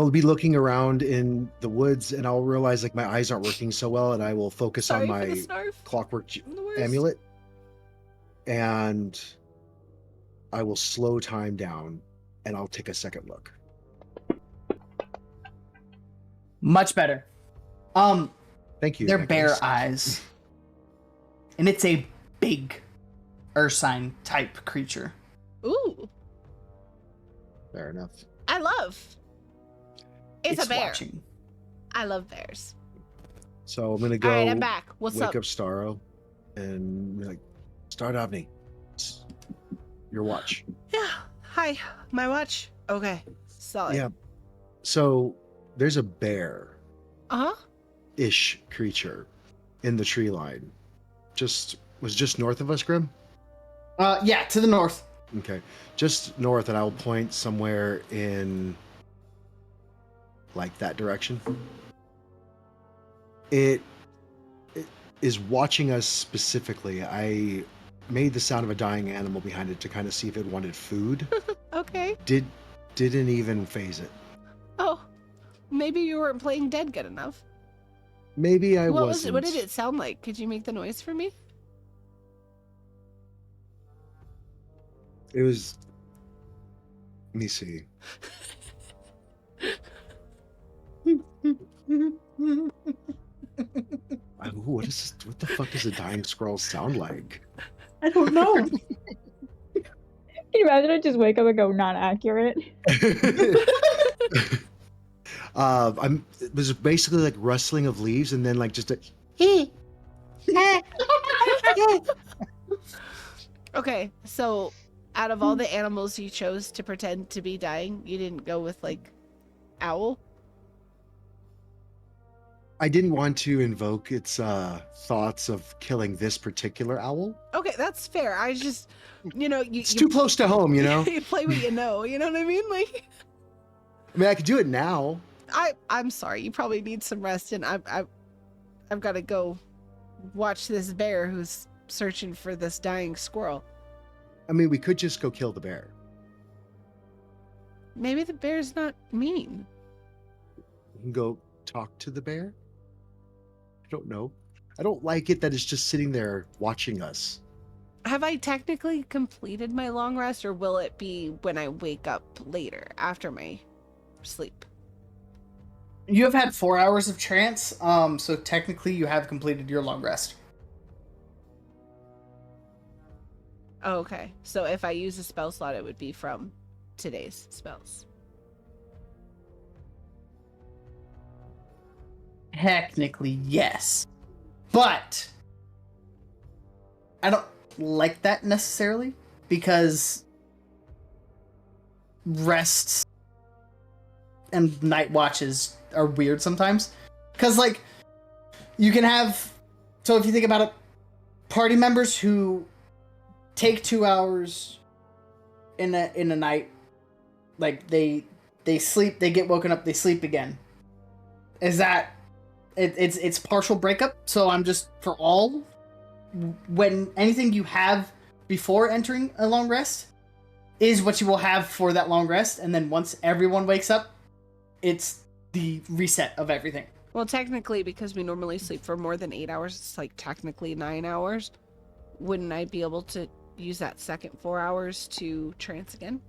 I'll be looking around in the woods, and I'll realize like my eyes aren't working so well, and I will focus on Sorry for the my snarf. clockwork I'm the worst. amulet, and I will slow time down, and I'll take a second look. Much better. Thank you. They're Nicholas. bear eyes. And it's a big ursine type creature. Ooh, Fair enough. I love. It's a bear. Watching. I love bears. So I'm gonna go. All right, I'm back. What's wake up? up Starro, and be like, Stardovni, it's your watch. Yeah. Hi. My watch. Okay. Solid. Yeah. So there's a bear-ish Uh-huh. creature in the tree line. Was just north of us, Grim? Yeah, to the north. Okay. Just north, and I'll point somewhere in like that direction. It is watching us specifically. I made the sound of a dying animal behind it to kind of see if it wanted food. Okay. Didn't even phase it. Oh, maybe you weren't playing dead good enough. Maybe I What wasn't. What did it sound like? Could you make the noise for me? It was. Let me see. What is this? What the fuck does a dying scroll sound like? I don't know. Can you imagine I just wake up and go, not accurate? It was basically like rustling of leaves, and then like just a. Okay, so out of all the animals you chose to pretend to be dying, you didn't go with like owl? I didn't want to invoke its thoughts of killing this particular owl. Okay, that's fair. I just, you It's too close to home, you know. you play what you know. You know what I mean? Like, I mean, I could do it now. I'm sorry. You probably need some rest, and I've got to go watch this bear who's searching for this dying squirrel. I mean, we could just go kill the bear. Maybe the bear's not mean. We can go talk to the bear. I don't know. I don't like it that it's just sitting there watching us. Have I technically completed my long rest, or will it be when I wake up later after my sleep? You have had 4 hours of trance, so technically you have completed your long rest. Oh, okay. So if I use a spell slot, it would be from today's spells. Technically, yes. But I don't like that necessarily, because rests and night watches are weird sometimes. Because, like, you can have... So if you think about it, party members who take 2 hours in a night, like, they sleep, they get woken up, they sleep again. Is that... It's partial breakup, so I'm just, for all, when anything you have before entering a long rest is what you will have for that long rest, and then once everyone wakes up, it's the reset of everything. Well, technically, because we normally sleep for more than 8 hours, it's like technically 9 hours. Wouldn't I be able to use that second 4 hours to trance again?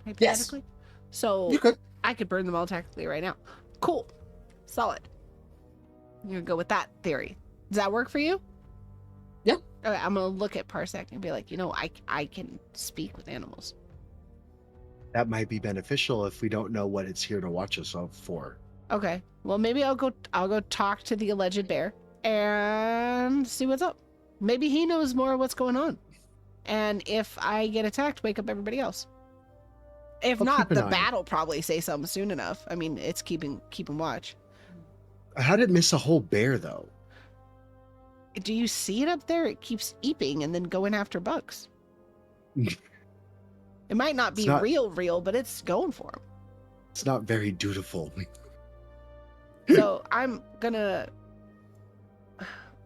Hypothetically? Yes. So you could. I could burn them all technically right now. Cool. Solid. I'm gonna go with that theory. Does that work for you? Yeah. Okay, I'm gonna look at Parsec and be like, I can speak with animals. That might be beneficial if we don't know what it's here to watch us for. Okay. Well, maybe I'll go talk to the alleged bear and see what's up. Maybe he knows more of what's going on. And if I get attacked, wake up everybody else. If not, the bat will probably say something soon enough. I mean, it's keeping watch. How did it miss a whole bear, though? Do you see it up there? It keeps eeping and then going after bugs. It might not be real, but it's going for him. It's not very dutiful. So I'm gonna...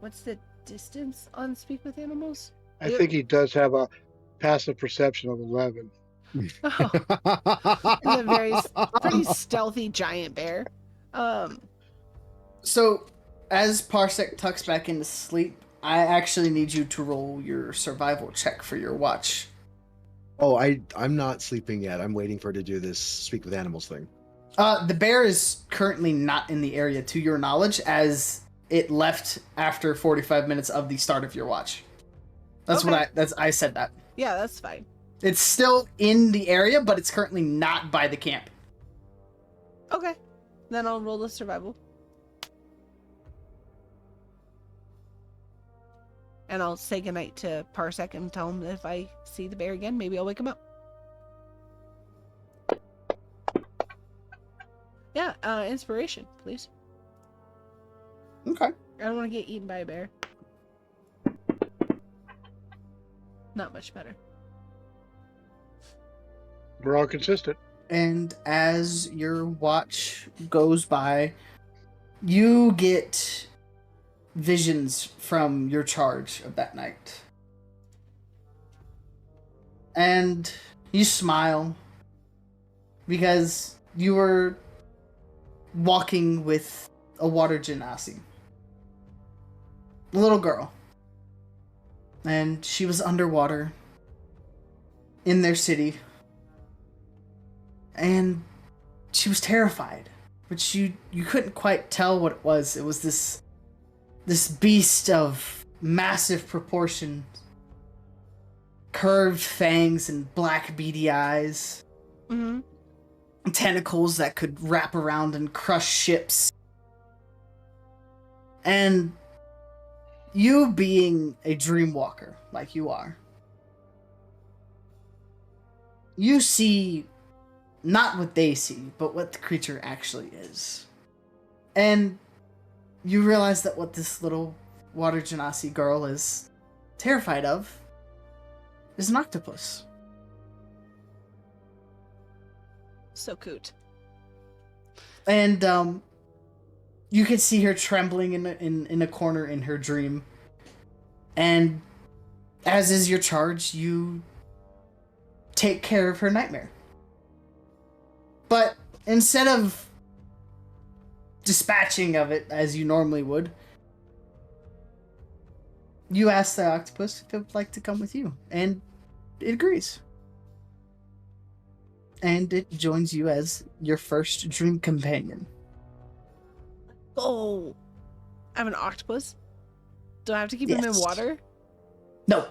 What's the distance on Speak with Animals? I think he does have a passive perception of 11. Oh, it's a pretty stealthy giant bear. So, as Parsec tucks back into sleep, I actually need you to roll your survival check for your watch. Oh, I'm not sleeping yet. I'm waiting for her to do this speak with animals thing. The bear is currently not in the area, to your knowledge, as it left after 45 minutes of the start of your watch. That's Okay. I said that. Yeah, that's fine. It's still in the area, but it's currently not by the camp. Okay, then I'll roll the survival. And I'll say goodnight to Parsec and tell him that if I see the bear again, maybe I'll wake him up. Yeah, inspiration, please. Okay. I don't want to get eaten by a bear. Not much better. We're all consistent. And as your watch goes by, you get visions from your charge of that night. And you smile because you were walking with a water genasi. A little girl. And she was underwater in their city. And she was terrified. But you couldn't quite tell what it was. It was this beast of massive proportions. Curved fangs and black beady eyes. Mm-hmm. Tentacles that could wrap around and crush ships. And you being a dream walker, like you are, you see not what they see, but what the creature actually is. And you realize that what this little water genasi girl is terrified of is an octopus. So cute. And you can see her trembling in a corner in her dream. And as is your charge, you take care of her nightmare. But instead of dispatching of it as you normally would, you ask the octopus if it would like to come with you, and it agrees. And it joins you as your first dream companion. Oh, I have an octopus. Do I have to keep him in Yes. water? No.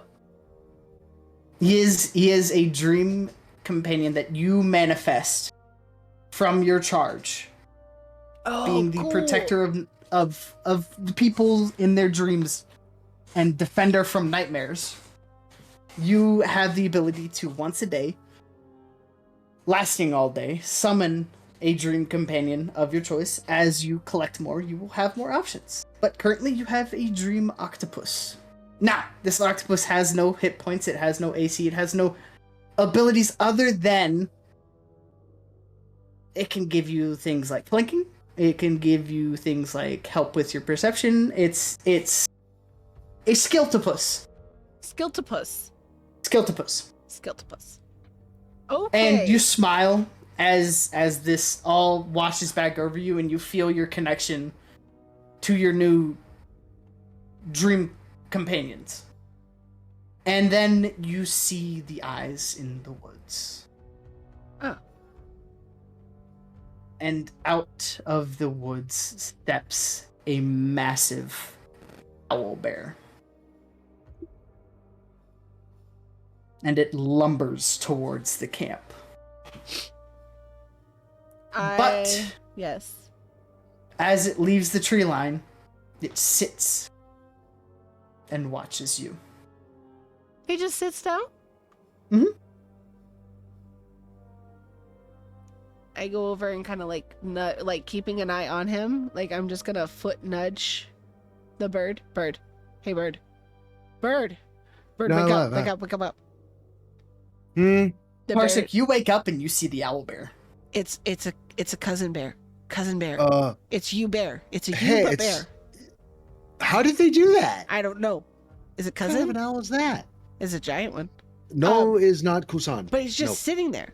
He is a dream companion that you manifest from your charge. Oh, Being the cool. protector of the people in their dreams and defender from nightmares. You have the ability to once a day, lasting all day, summon a dream companion of your choice. As you collect more, you will have more options. But currently you have a dream octopus. Now, this octopus has no hit points, it has no AC, it has no abilities other than it can give you things like flanking, it can give you things like help with your perception. It's a skiltopus. Skiltopus. Skiltopus. Skiltopus. Okay. And you smile as this all washes back over you, and you feel your connection to your new dream companions. And then you see the eyes in the woods. Oh. And out of the woods steps a massive owl bear. And it lumbers towards the camp. But yes. as it leaves the tree line, it sits and watches you. He just sits down? Mhm. I go over and kind of like keeping an eye on him. Like I'm just gonna foot nudge the bird. Bird. Hey, bird. Bird. Bird, No, wake up. what? Wake up. Wake up. Hmm. The bear. Parsec, you wake up and you see the owl bear. It's a cousin bear. Cousin bear. It's you bear. It's a you Hey, but it's- bear. How did they do that? I don't know. Is it What kind of cousin? an owl is that? It's a giant one. No is not Kusan. But he's just No. sitting there.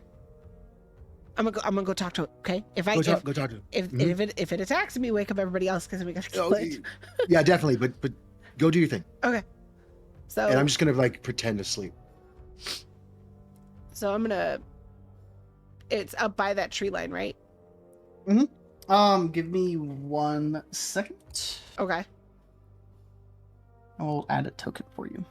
I'm gonna go talk to it. Okay, Go talk to him. if it attacks me, wake up everybody else because we gotta kill Oh, it. yeah, definitely. But go do your thing. Okay. So And I'm just gonna like pretend to sleep. So I'm gonna. It's up by that tree line, right? Give me 1 second. Okay. I will add a token for you.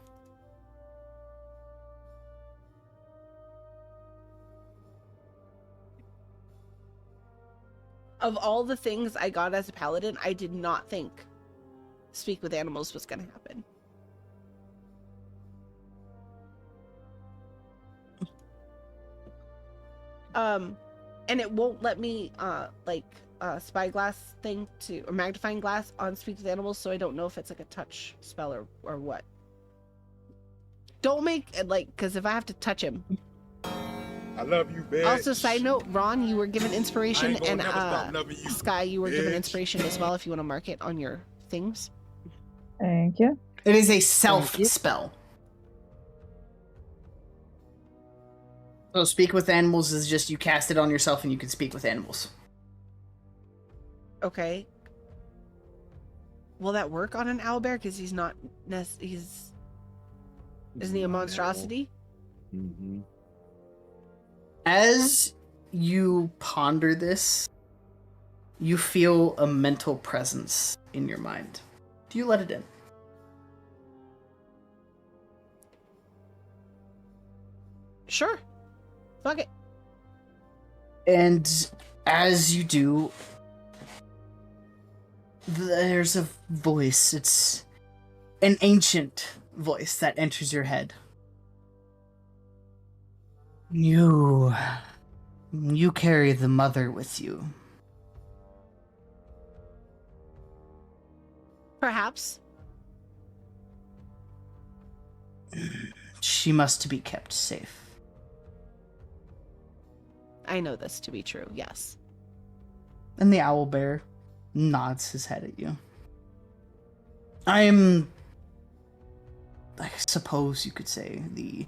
Of all the things I got as a paladin, I did not think speak with animals was gonna happen. And it won't let me spyglass thing to or magnifying glass on speak with animals, so I don't know if it's like a touch spell or what. Don't make it because if I have to touch him. I love you, bitch. Also, side note, Ron, you were given inspiration, I ain't gonna and never stop loving you, Sky, you were given bitch. inspiration as well. If you want to mark it on your things. Thank you. It is a self spell. So speak with animals is just you cast it on yourself and you can speak with animals. Okay. Will that work on an owlbear? Because he's not. Isn't he a monstrosity? Mm-hmm. As you ponder this, you feel a mental presence in your mind. Do you let it in? Sure. Fuck it. And as you do, there's a voice. It's an ancient voice that enters your head. You carry the mother with you. Perhaps. She must be kept safe. I know this to be true, yes. And the owlbear nods his head at you. I suppose you could say, the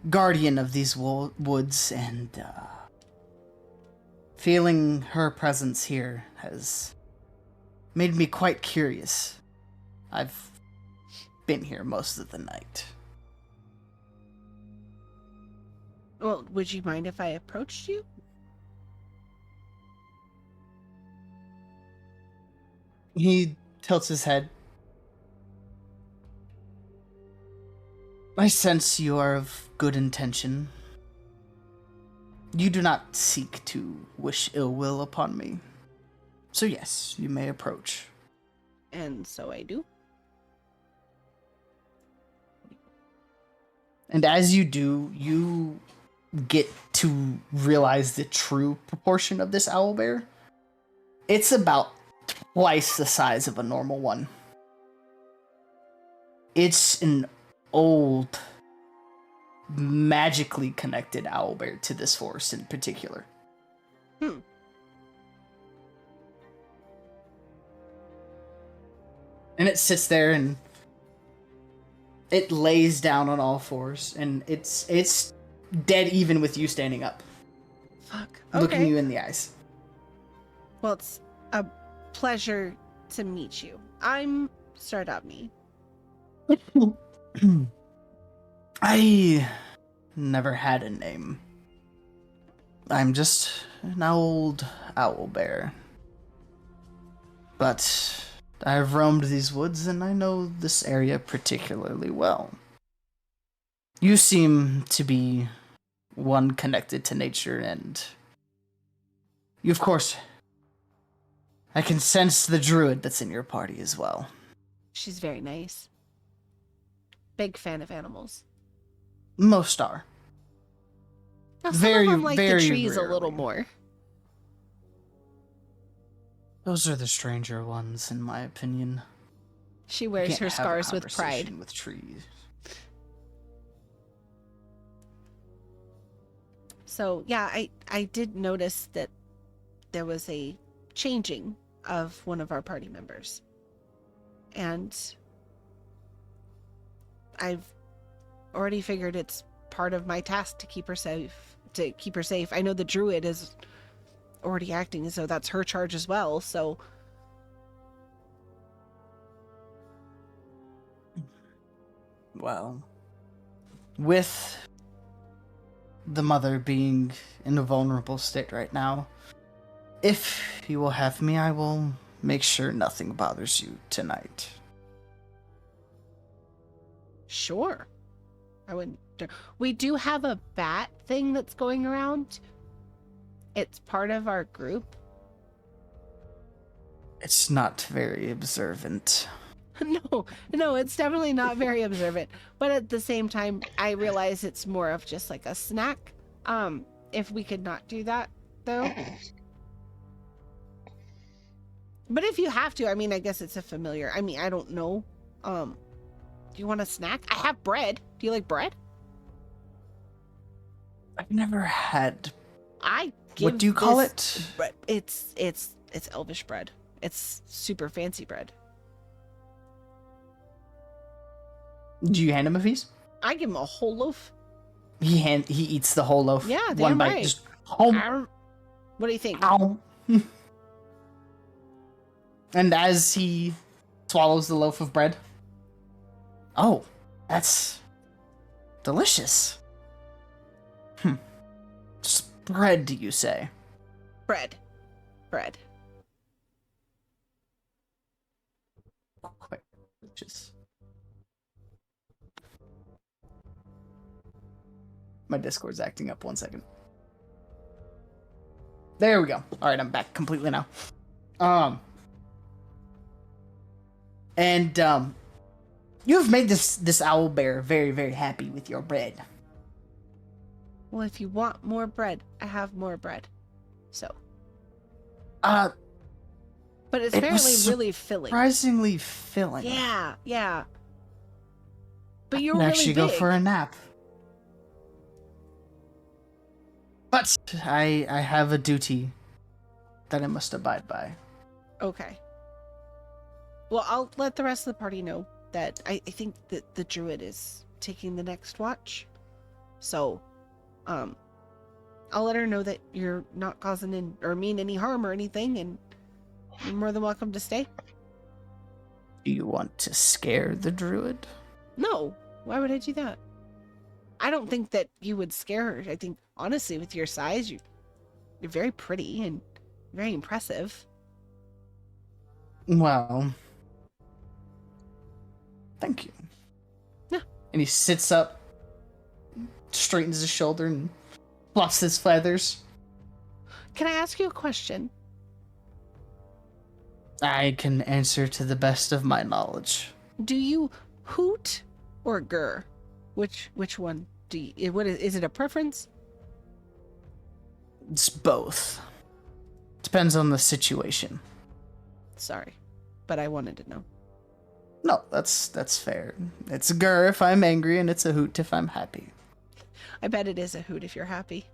guardian of these woods, and feeling her presence here has made me quite curious. I've been here most of the night. Well, would you mind if I approached you? He tilts his head. I sense you are of good intention. You do not seek to wish ill will upon me. So yes, you may approach. And so I do. And as you do, you get to realize the true proportion of this owlbear. It's about twice the size of a normal one. It's an old, magically connected owlbear to this forest in particular. Hmm. And it sits there and it lays down on all fours, and it's dead even with you standing up, Fuck. looking Okay. you in the eyes. Well, it's a pleasure to meet you. I'm Sardabni. I never had a name. I'm just an old owlbear. But I've roamed these woods and I know this area particularly well. You seem to be one connected to nature, and you, of course, I can sense the druid that's in your party as well. She's very nice. Big fan of animals. Most are. Now, some Very, of them like very the trees a little rarely. more. Those are the stranger ones, in my opinion. She You wears can't her have a scars with conversation pride. with trees. So yeah, I did notice that there was a changing of one of our party members. And I've already figured it's part of my task to keep her safe. I know the druid is already acting as though that's her charge as well, so Well, with the mother being in a vulnerable state right now, if you will have me, I will make sure nothing bothers you tonight. sure. I wouldn't. We do have a bat thing that's going around. It's part of our group. It's not very observant. No, it's definitely not very observant. But at the same time, I realize it's more of just like a snack. If we could not do that, though. But if you have to, I mean, I guess it's a familiar. I mean, I don't know. Do you want a snack? I have bread. Do you like bread? I've never had. I give What do you call this it? bread. It's elvish bread. It's super fancy bread. Do you hand him a piece? I give him a whole loaf. He eats the whole loaf. Yeah, one damn bite. right. Just home. What do you think? Ow. And as he swallows the loaf of bread, oh, that's delicious. Bread, do you say? Bread. Quite delicious. My Discord's acting up. 1 second. There we go. All right, I'm back completely now. You've made this owl bear very, very happy with your bread. Well, if you want more bread, I have more bread. So. But But it's it apparently was really filling. surprisingly filling. Yeah. But I you're can really actually big. go for a nap. But I have a duty that I must abide by. Okay. Well, I'll let the rest of the party know that I think that the druid is taking the next watch. So, I'll let her know that you're not causing or mean any harm or anything, and you're more than welcome to stay. Do you want to scare the druid? No, why would I do that? I don't think that you would scare her. I think, honestly, with your size, you're very pretty and very impressive. Well, thank you. Yeah. And he sits up, straightens his shoulder, and fluffs his feathers. Can I ask you a question? I can answer to the best of my knowledge. Do you hoot or grr? Which one do you? What is it? A preference? It's both. Depends on the situation. Sorry, but I wanted to know. No, that's fair. It's a grr if I'm angry, and it's a hoot if I'm happy. I bet it is a hoot if you're happy.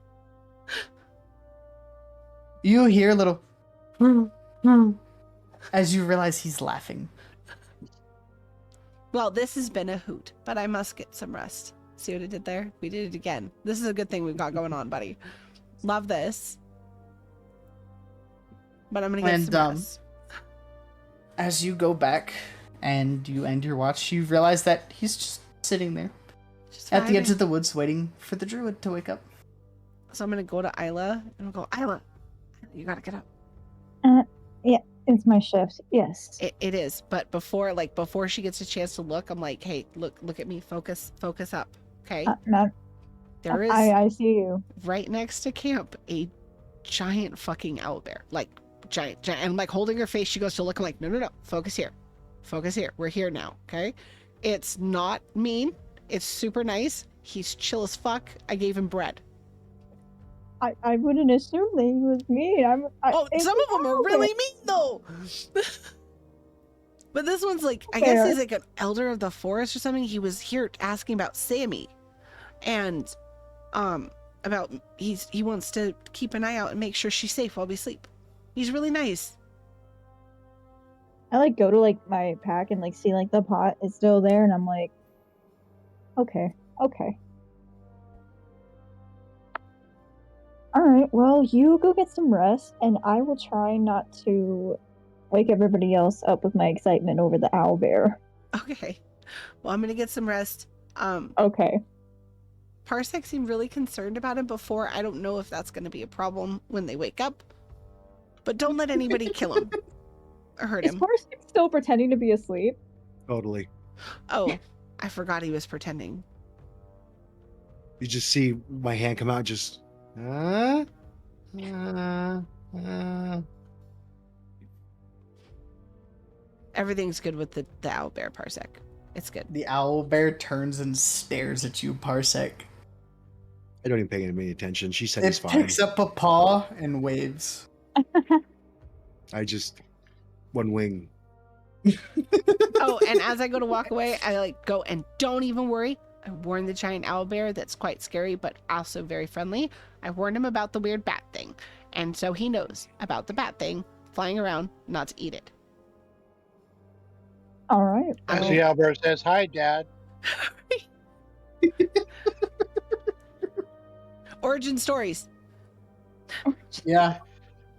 You hear a little as you realize he's laughing. Well, this has been a hoot, but I must get some rest. See what I did there? We did it again. This is a good thing we've got going on, buddy. Love this. But I'm gonna get some rest. As you go back and you end your watch, you realize that he's just sitting there Just at the edge vibing. of the woods waiting for the druid to wake up. So I'm gonna go to Isla and I'll go, Isla, you gotta get up. It's my shift. Yes. It is, but before she gets a chance to look, I'm like, hey, look at me, focus up, okay? No, There is I see you. right next to camp a giant fucking owlbear, like giant, and I'm like holding her face. She goes to look. I'm like, no, focus here. We're here now, okay? It's not mean. It's super nice. He's chill as fuck. I gave him bread. I wouldn't assume that he was mean. Some of them are really mean though. But this one's like, I guess he's like an elder of the forest or something. He was here asking about Sammy, and about he wants to keep an eye out and make sure she's safe while we sleep. He's really nice. I like go to like my pack and like see like the pot is still there, and I'm like, okay. All right, well, you go get some rest, and I will try not to wake everybody else up with my excitement over the owl bear. Okay. Well, I'm gonna get some rest. Okay. Parsec seemed really concerned about him before. I don't know if that's gonna be a problem when they wake up. But don't let anybody kill him or hurt Is him. Parsec still pretending to be asleep? Totally. Oh, I forgot he was pretending. You just see my hand come out, just. Uh, uh, uh. Everything's good with the owl bear, Parsec. It's good. The owl bear turns and stares at you, Parsec. I don't even pay any attention. She said he's It fine. picks up a paw and waves. I just one wing. Oh, and as I go to walk away, I like go and don't even worry. I warned the giant owl bear that's quite scary, but also very friendly. I warned him about the weird bat thing. And so he knows about the bat thing flying around, not to eat it. All right. I'm As the Albert says, "Hi, Dad." Origin stories. Yeah.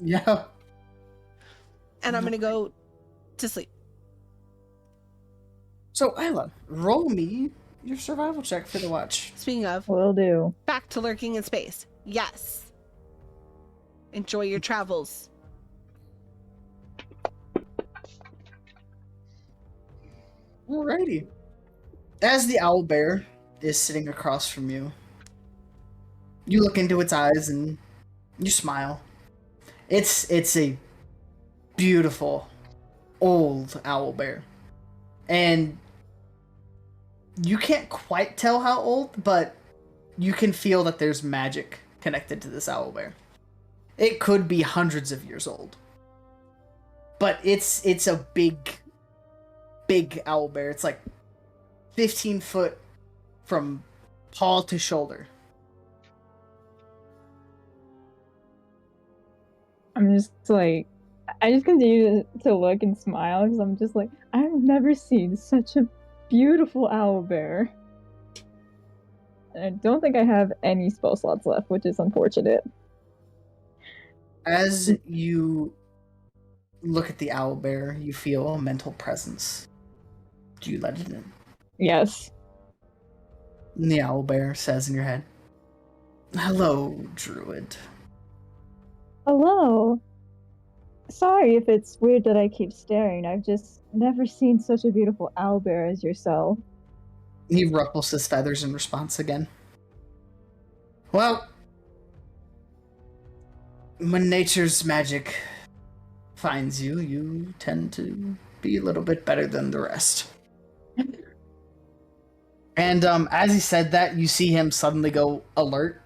Yeah. And I'm going to go to sleep. So, Isla, roll me your survival check for the watch. Speaking of, Will do. back to lurking in space. Yes. Enjoy your travels. Alrighty. As the owl bear is sitting across from you, you look into its eyes and you smile. It's a beautiful old owl bear. And you can't quite tell how old, but you can feel that there's magic connected to this owl bear. It could be hundreds of years old. But it's a big owl bear. It's like 15 foot from paw to shoulder. I'm just like, I just continue to look and smile because I'm just like, I've never seen such a beautiful owl bear. And I don't think I have any spell slots left, which is unfortunate. As you look at the owl bear, you feel a mental presence. Do you let it in? Yes. And the owl bear says in your head, "Hello, druid." Hello. Sorry if it's weird that I keep staring. I've just never seen such a beautiful owl bear as yourself. He ruffles his feathers in response again. Well, when nature's magic finds you, you tend to be a little bit better than the rest. And as he said that, you see him suddenly go alert,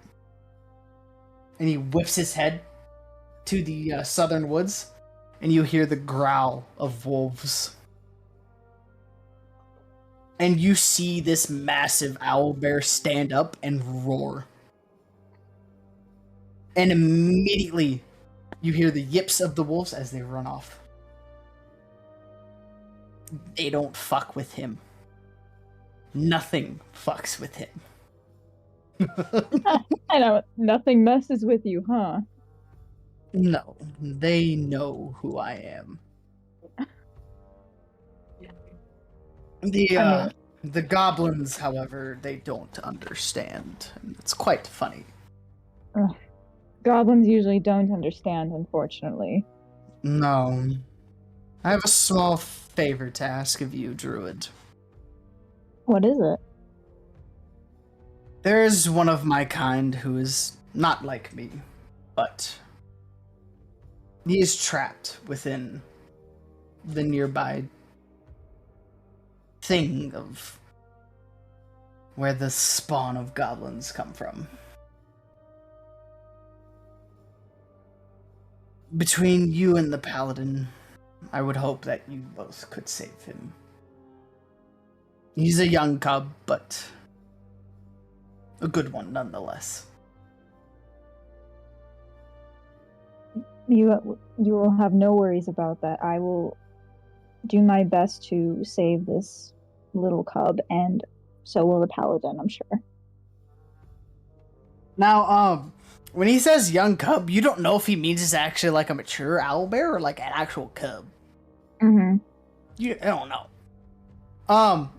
and he whips his head to the southern woods, and you hear the growl of wolves. And you see this massive owl bear stand up and roar. And immediately, you hear the yips of the wolves as they run off. They don't fuck with him. Nothing fucks with him. I know, nothing messes with you, huh? No, they know who I am. The goblins, however, they don't understand. It's quite funny. Goblins usually don't understand, unfortunately. No. I have a small favor to ask of you, druid. What is it? There's one of my kind who is not like me, but he is trapped within the nearby thing of where the spawn of goblins come from. Between you and the paladin, I would hope that you both could save him. He's a young cub, but a good one nonetheless. You will have no worries about that. I will do my best to save this little cub, and so will the paladin, I'm sure. Now, When he says young cub, you don't know if he means it's actually like a mature owlbear or like an actual cub. Mm-hmm. You don't know.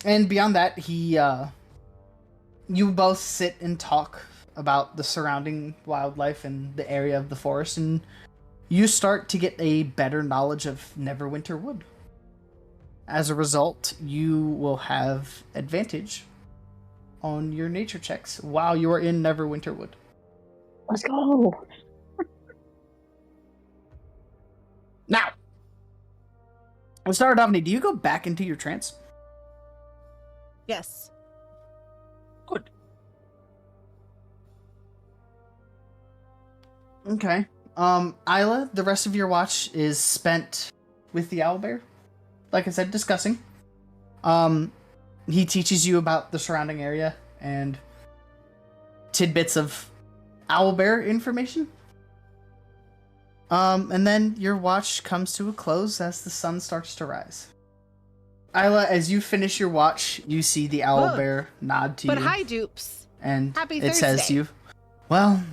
And beyond that, you both sit and talk about the surrounding wildlife and the area of the forest, and you start to get a better knowledge of Neverwinter Wood. As a result, you will have advantage on your nature checks while you are in Neverwinter Wood. Let's go. Now, let's start, Davani. Do you go back into your trance? Yes. Good. Okay. Isla, the rest of your watch is spent with the owlbear. Like I said, discussing. He teaches you about the surrounding area and tidbits of owlbear information. And then your watch comes to a close as the sun starts to rise. Isla, as you finish your watch, you see the owlbear nod to But you. hi, dupes. And Happy it says Thursday. to you, well,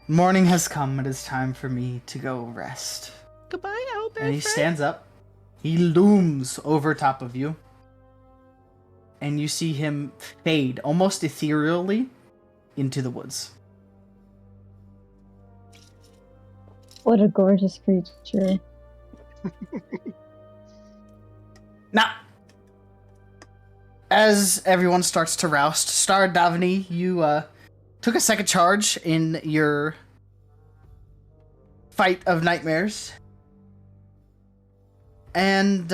morning has come. It is time for me to go rest. Goodbye, owlbear And he friend. stands up. He looms over top of you. And you see him fade almost ethereally into the woods. What a gorgeous creature. Now, as everyone starts to roust, Star Davani, you took a second charge in your fight of nightmares. And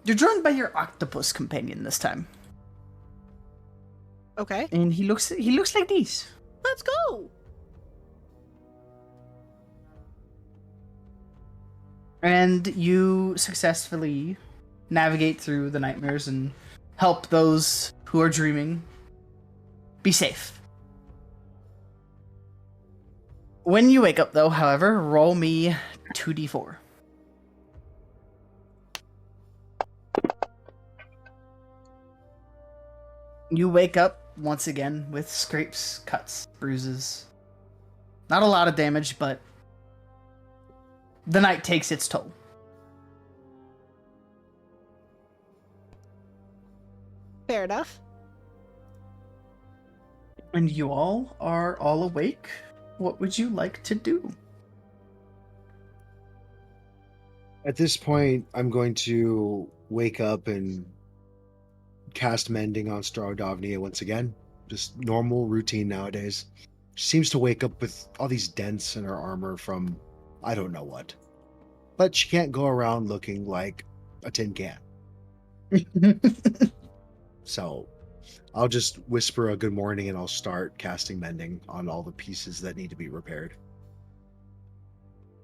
you're joined by your octopus companion this time. Okay, And he looks like this. let's go. And you successfully navigate through the nightmares and help those who are dreaming be safe. When you wake up, though, however, roll me 2d4. You wake up once again with scrapes, cuts, bruises. Not a lot of damage, but the night takes its toll. Fair enough. And you all are all awake. What would you like to do? At this point, I'm going to wake up and cast Mending on Starodavnia once again. Just normal routine nowadays. She seems to wake up with all these dents in her armor from I don't know what. But she can't go around looking like a tin can. So I'll just whisper a good morning and I'll start casting Mending on all the pieces that need to be repaired.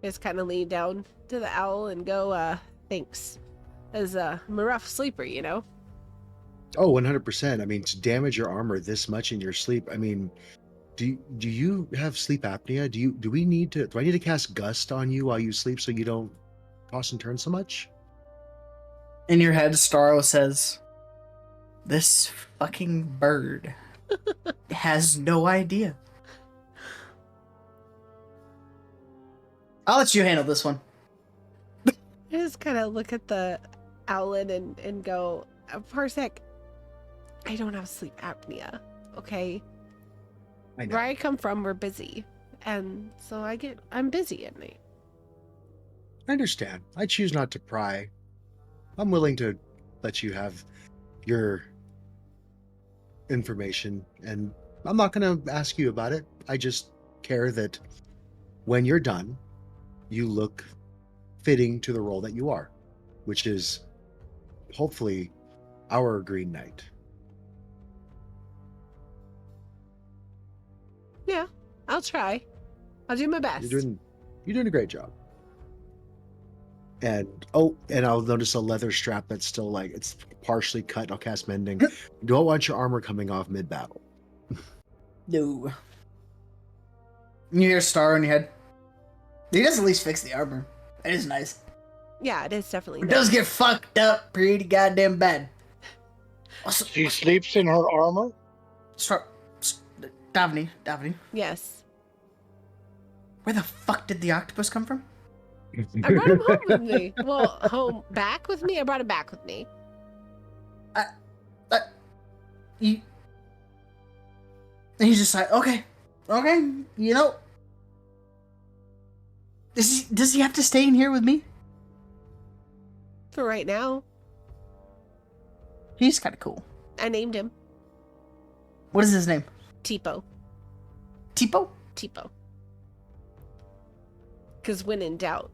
Just kind of lean down to the owl and go, thanks. As I'm a rough sleeper, you know? Oh, 100%. I mean, to damage your armor this much in your sleep, I mean, do you have sleep apnea? Do I need to cast Gust on you while you sleep so you don't toss and turn so much? In your head, Starro says, "This fucking bird has no idea." I'll let you handle this one. I just kind of look at the owlet and go, Parsec, I don't have sleep apnea, okay? I know. Where I come from, we're busy. And so I'm busy at night. I understand. I choose not to pry. I'm willing to let you have your information, and I'm not going to ask you about it. I just care that when you're done, you look fitting to the role that you are, which is hopefully our Green Knight. Yeah, I'll try. I'll do my best. You're doing a great job. And I'll notice a leather strap that's still like it's partially cut. I'll cast Mending. Don't want your armor coming off mid-battle. No. You hear Star in your head. He does at least fix the armor. It is nice. Yeah, it is definitely It does get fucked up pretty goddamn bad. Also, She sleeps in her armor? Star, Davni, Yes. where the fuck did the octopus come from? I brought him home with me. Well, back with me? I brought him back with me. You... And he's just like, okay, you know. Does he have to stay in here with me? For right now. He's kind of cool. I named him What is his name? Tipo. Tipo? Tipo. Because when in doubt,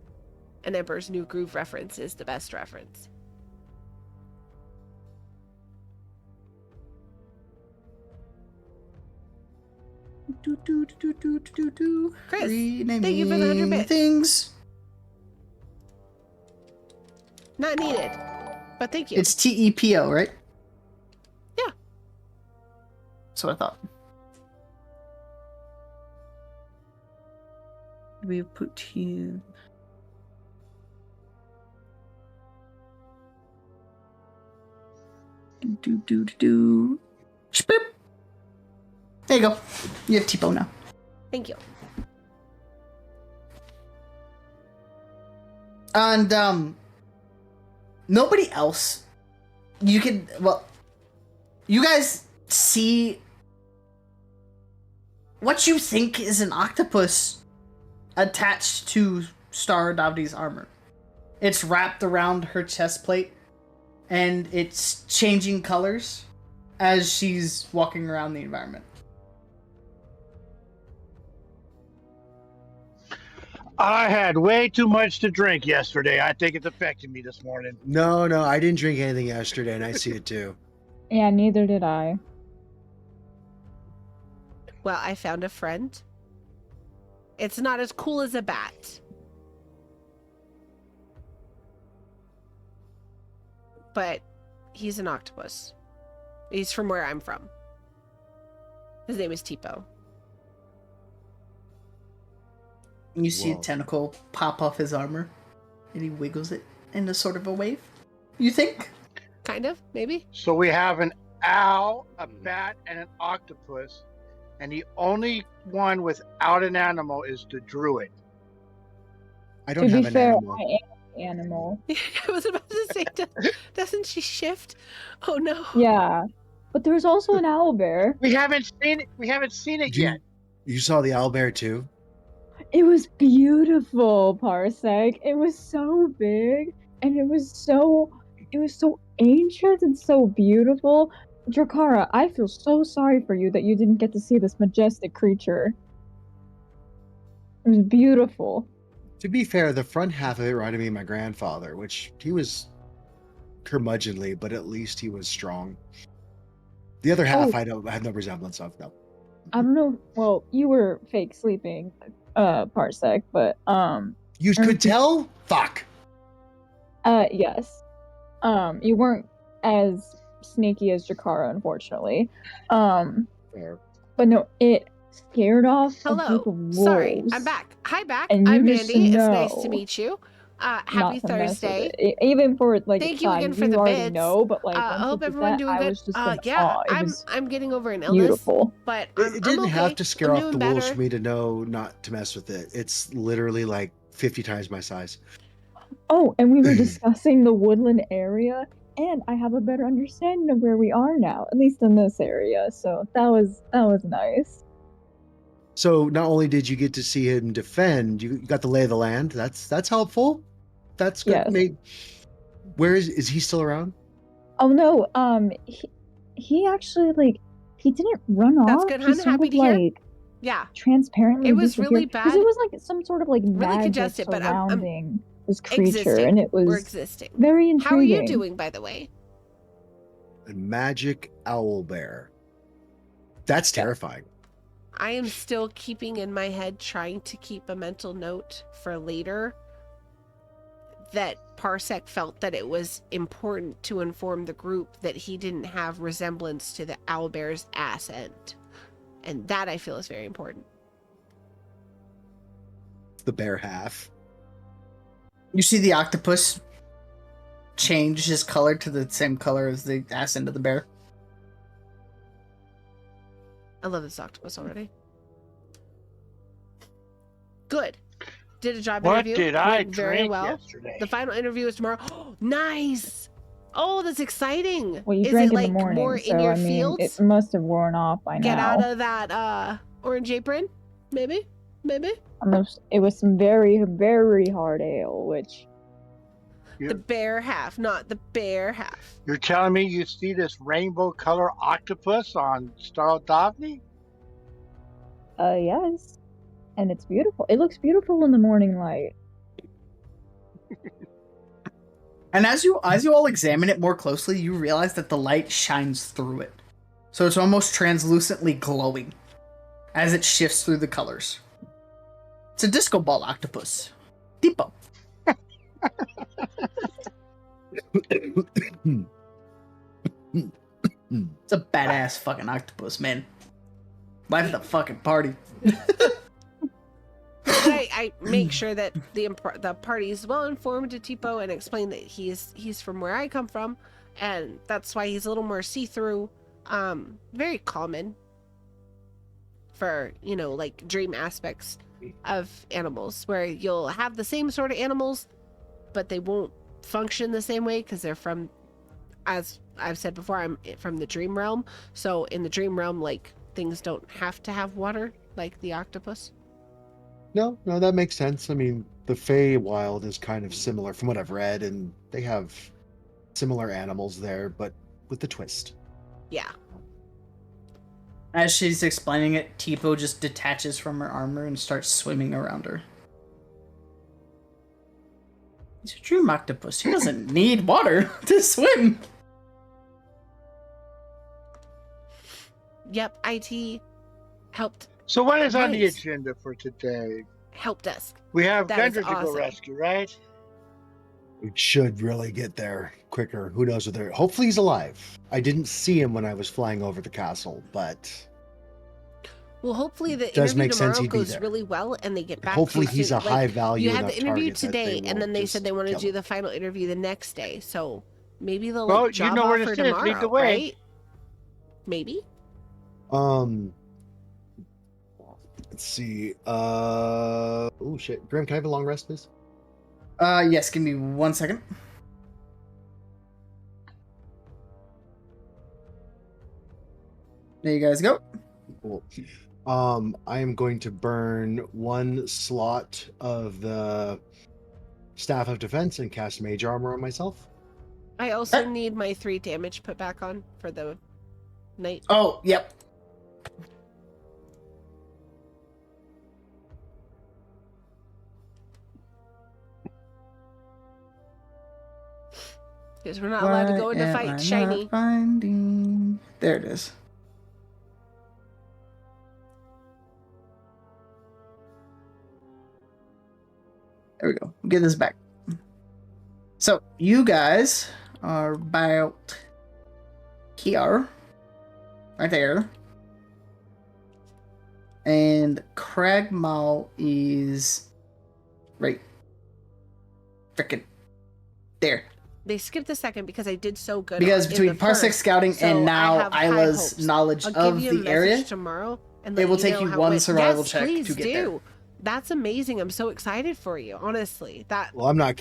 an Emperor's New Groove reference is the best reference. Chris, thank you for the 100 bits. Things. Not needed, but thank you. It's TEPO, right? Yeah. That's what I thought. We put here. Do. Spip. There you go. You have Tipo now. Thank you. And nobody else. You guys see what you think is an octopus attached to Star Davdi's armor. It's wrapped around her chest plate, and it's changing colors as she's walking around the environment. I had way too much to drink yesterday. I think it's affecting me this morning. No, I didn't drink anything yesterday, and I see it too. Yeah, neither did I. Well, I found a friend. It's not as cool as a bat. But he's an octopus. He's from where I'm from. His name is Tipo. You see Whoa. a tentacle pop off his armor, and he wiggles it in a sort of a wave. You think? Kind of, maybe? So we have an owl, a bat, and an octopus, and the only one without an animal is the druid. I To don't be have an fair, animal. I am an animal. I was about to say, doesn't she shift? Oh no. Yeah. But there's also an owlbear. We haven't seen it. We haven't seen it yet. You saw the owlbear too? It was beautiful, Parsec. It was so big, and it was so ancient and so beautiful. Drakara, I feel so sorry for you that you didn't get to see this majestic creature. It was beautiful. To be fair, the front half of it reminded me of my grandfather, which he was curmudgeonly, but at least he was strong. The other half, I had no resemblance of, no. I don't know. Well, you were fake sleeping, Parsec, but You could tell? Fuck. yes. You weren't as sneaky as Jakara, unfortunately. Fair. But no, it scared off a Hello. group of wolves. Sorry, I'm back. Hi, back. And you I'm just Mandy. It's nice know to meet you. Happy Not to mess with Thursday. it. Even for like Thank the you time, again for you the already bits. know, but like I once hope you did everyone that, doing I good. was just in Yeah, awe. It I'm was getting over an illness, beautiful. but It didn't I'm have okay. to scare I'm off the doing wolves better. for me to know not to mess with it. It's literally like 50 times my size. Oh, and we were discussing the woodland area, and I have a better understanding of where we are now, at least in this area. So that was nice. So not only did you get to see him defend, you got the lay of the land. That's helpful. That's good. Yes. Where is he still around? Oh no, he actually like he didn't run That's off. good, He hun. sort Happy of to hear. like Yeah, transparently It was really because bad. it was like some sort of like Really magic congested, but I'm surrounding this creature, existing. and it We're was existing. very intriguing. How are you doing, by the way? A magic owl bear. That's terrifying. I am still keeping in my head, trying to keep a mental note for later, that Parsec felt that it was important to inform the group that he didn't have resemblance to the owlbear's ass end. And that I feel is very important. The bear half. You see the octopus change his color to the same color as the ass end of the bear. I love this octopus already. Good. Did a job What interview. did I Went very drink well. yesterday? The final interview is tomorrow. Oh, nice. Oh, that's exciting. Well, you Is drank it in the like morning, more so in your I mean, fields? it must have worn off by Get now. out of that orange apron? Maybe? It was some very, very hard ale, which The bare half, not the bare half. You're telling me you see this rainbow color octopus on Star Dovney? yes, and it's beautiful. It looks beautiful in the morning light. And as you all examine it more closely, you realize that the light shines through it. So it's almost translucently glowing as it shifts through the colors. It's a disco ball octopus. Tipo. It's a badass fucking octopus, man. Life of the fucking party. I make sure that the party is well informed to Tipo and explain that he's from where I come from, and that's why he's a little more see-through, very common for, you know, like dream aspects of animals, where you'll have the same sort of animals, but they won't function the same way because they're from, as I've said before, I'm from the dream realm. So in the dream realm, like, things don't have to have water like the octopus. No, that makes sense. I mean, the Feywild is kind of similar from what I've read, and they have similar animals there, but with the twist. Yeah. As she's explaining it, Tipo just detaches from her armor and starts swimming around her. He's a dream octopus. He doesn't need water to swim. Yep, IT helped So what is on the Nice. agenda for today? helped us. We have That is vendors to go awesome. rescue, right? We should really get there quicker. Who knows whether... Hopefully he's alive. I didn't see him when I was flying over the castle, but... Well, hopefully the Does interview make sense tomorrow he'd be goes there. really well and they get back Hopefully to you he's soon. a high value You had enough the interview target that they today, and then won't they just said they want to kill do him. the final interview the next day. So maybe they'll Well, like you job know where offer this is. Lead the tomorrow, way. right? Maybe. Let's see. Oh shit. Graham, can I have a long rest, please? Yes, give me 1 second. There you guys go. Cool. I am going to burn one slot of the Staff of Defense and cast Mage Armor on myself. I also need my 3 damage put back on for the night. Oh, yep. Because we're not allowed to go into Why am I fight not shiny. finding... There it is. There we go. We'll get this back. So, you guys are about here. Right there. And Cragmaw is right frickin' there. They skipped a second because I did so good. Because in between the Parsec first, scouting so and I now have high Isla's hopes. knowledge I'll of give you a the message area, tomorrow and it let will you take know you how it one went. survival Yes, check please to get do. there. That's amazing. I'm so excited for you. Honestly, that Well, I'm not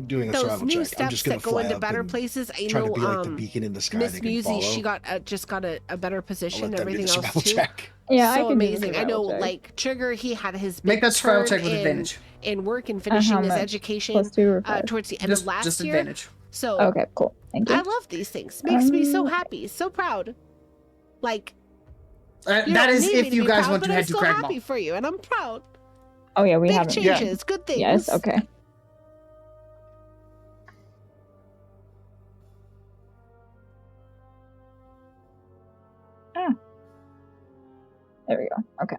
doing a those survival new check. I'm just steps gonna that go fly into up better and places. I try know. to be like the beacon in the sky Miss they can Musey, follow. she got just got a better I'll position. let them do Everything the else survival too. check. Yeah, I So can do the amazing. I know, survival check. like Trigger, he had his Make big that survival turn check with advantage. in work and finishing how his much? education +2 or 5? towards the end of last Just year. advantage. So Okay, cool. Thank you. I love these things. Makes me so happy, so proud. Like you That don't is need me if to you be guys proud, want but to I'm head to still Cragmaw. happy for you, and I'm proud. Oh yeah, we Big haven't. changes, good things. Yes. Okay. Ah. There we go. Okay.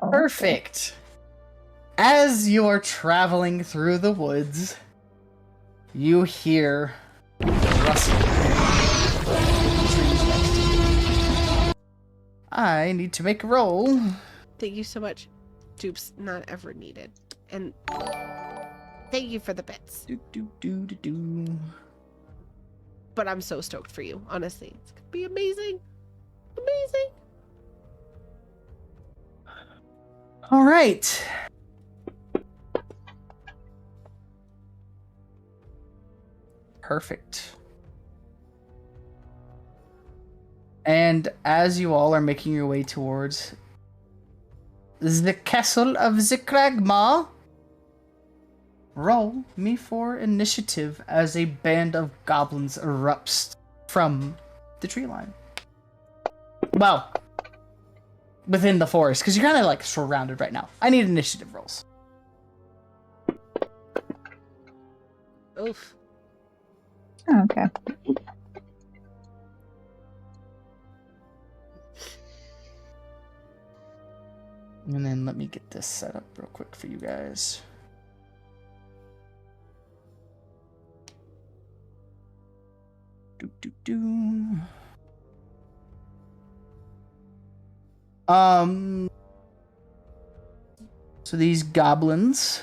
Oh, okay. Perfect. As you are traveling through the woods, you hear the rustle. I need to make a roll. Thank you so much. Dupes not ever needed. And thank you for the bits. Do, do, do, do, do. But I'm so stoked for you, honestly. It's gonna be amazing. Amazing. All right. Perfect. And as you all are making your way towards the castle of the Kragmaw, roll me for initiative as a band of goblins erupts from the tree line. Well, within the forest, because you're kind of like surrounded right now. I need initiative rolls. Oof. Oh, okay. And then let me get this set up real quick for you guys. Do do do. So these goblins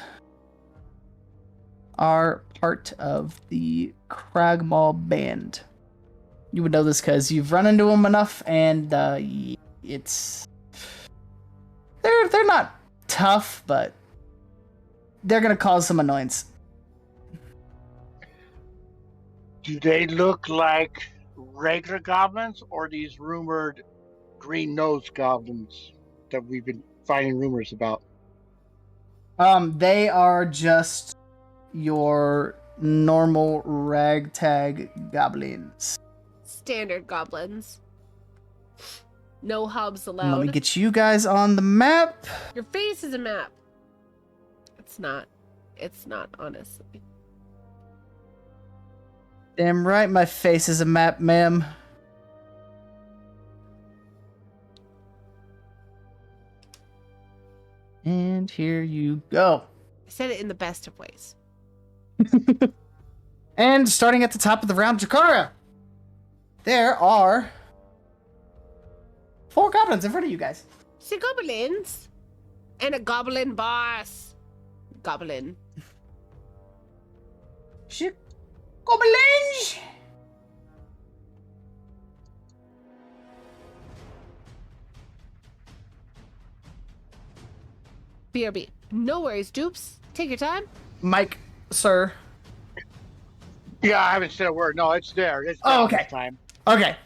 are part of the Kragmaw band. You would know this because you've run into them enough, and it's they're not tough, but they're gonna cause some annoyance. Do they look like regular goblins or these rumored green-nosed goblins that we've been finding rumors about? They are just your normal ragtag goblins. Standard goblins. No hubs allowed. Let me get you guys on the map. Your face is a map. It's not. It's not, honestly. Damn right, my face is a map, ma'am. And here you go. I said it in the best of ways. And starting at the top of the round, Jakara, there are 4 goblins in front of you guys. See goblins? And a goblin boss. Goblin. Goblins! BRB. No worries, dupes. Take your time. Mike, sir. Yeah, I haven't said a word. No, it's there. It's Oh, down okay. this time. Okay.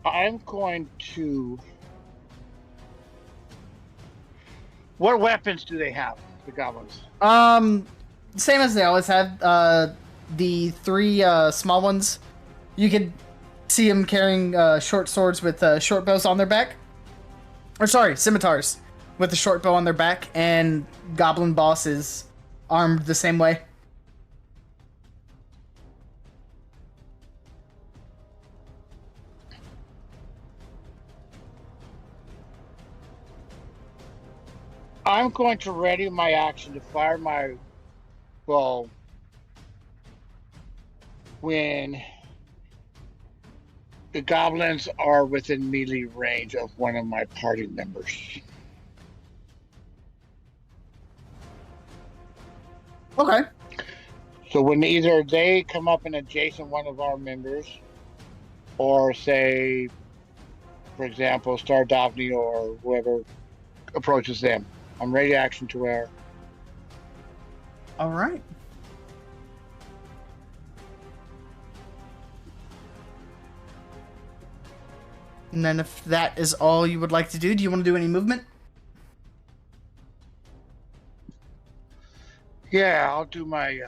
I'm going to. What weapons do they have, the goblins? Same as they always had. The 3 small ones. You could see them carrying short swords with short bows on their back. Or sorry, scimitars with a short bow on their back, and goblin boss is armed the same way. I'm going to ready my action to fire my bow when the goblins are within melee range of one of my party members. Okay. So when either they come up and adjacent one of our members, or say, for example, Star Daphne or whoever approaches them, I'm ready to action to where. All right. And then if that is all you would like to do you want to do any movement? Yeah, I'll do my.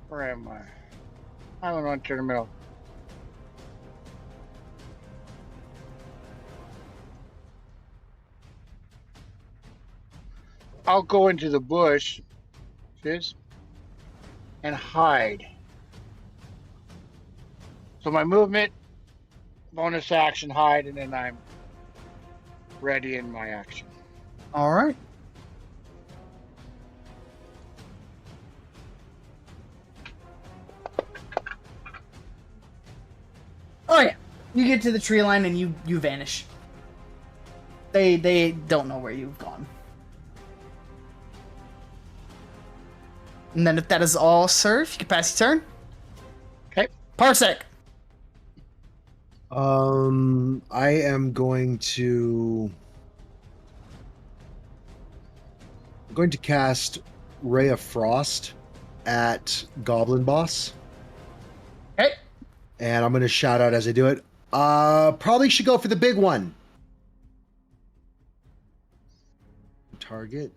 Where am I? I don't want to turn the middle. I'll go into the bush, and hide. So my movement, bonus action, hide, and then I'm ready in my action. All right. Oh yeah, you get to the tree line and you vanish. They don't know where you've gone. And then if that is all, sir, if you could pass your turn. Okay. Parsec. I am going to cast Ray of Frost at Goblin Boss. Okay. And I'm going to shout out as I do it. Probably should go for the big one. Target.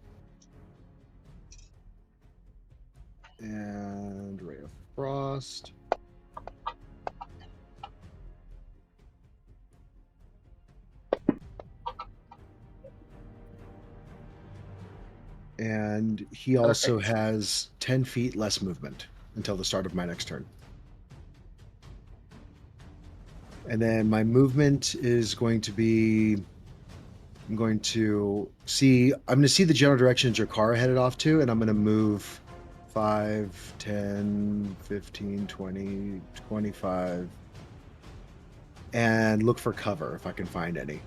And Ray of Frost. And he also Perfect. has 10 feet less movement until the start of my next turn. And then my movement is going to be, I'm going to see the general direction Jakara headed off to, and I'm going to move 5, 10, 15, 20, 25, and look for cover if I can find any.